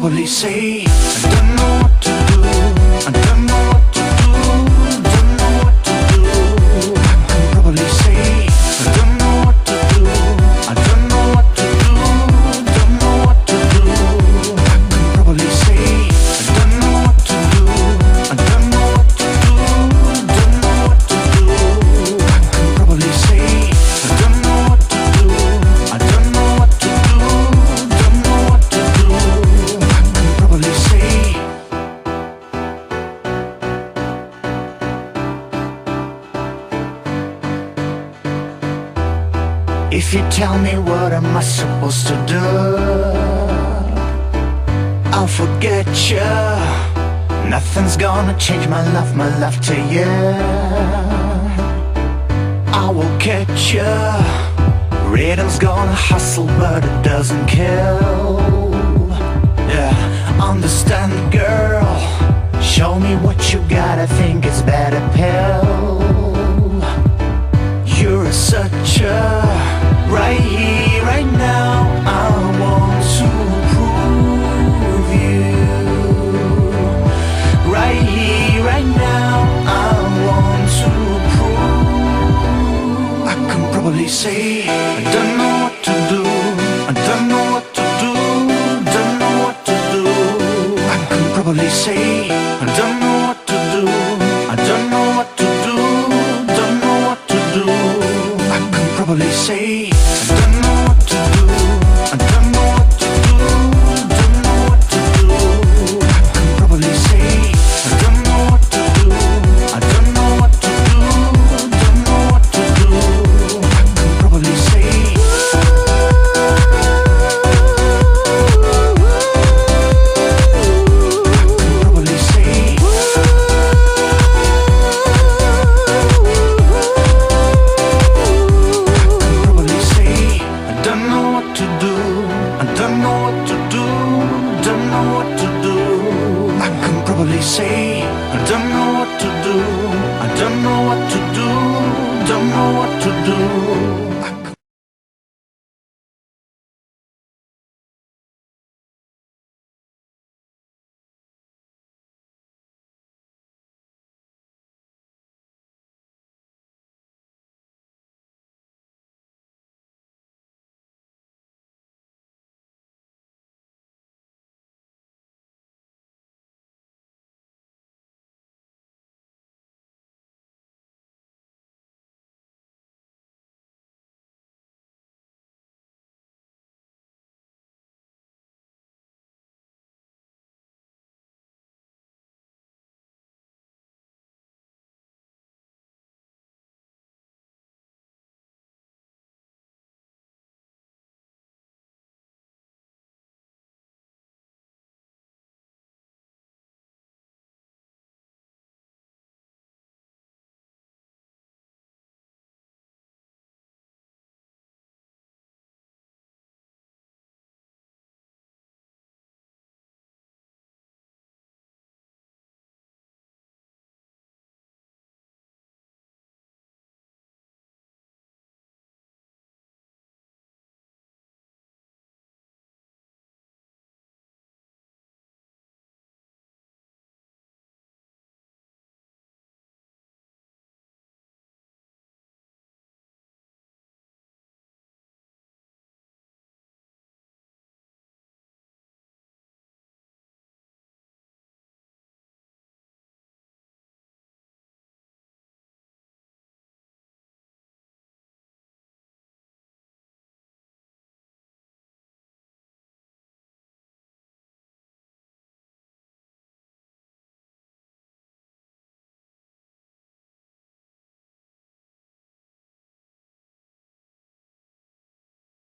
probably say I don't know what to do. I don't know what to do. Don't know what to do. I can probably say I don't know what to do. I don't know what to do. Don't know what to do. I can probably say I don't know what to do. I don't know what to do. Don't know what to do. I can probably say I don't know what to do. I don't know what to do. Don't know what to do. I can probably say. If you tell me what am I supposed to do, I'll forget you. Nothing's gonna change my love to you. I will catch you. Rhythm's gonna hustle but it doesn't kill. Yeah, understand girl. Show me what you got, I think it's better pill. You're such a right here, right now. I want to prove you. Right here, right now. I want to prove. I can probably say I don't know what to do. I don't know what to do. Don't know what to do. I can probably say I don't know what to do. I don't know what to do. Don't know what to do. I can probably say I don't know what to do. I don't know what to do. Don't know what to do. I can probably say I don't know what to do. I don't know what to do. Don't know what to do. I can probably say. I can probably say I don't know what to do. I don't know what to do. Don't know what to do.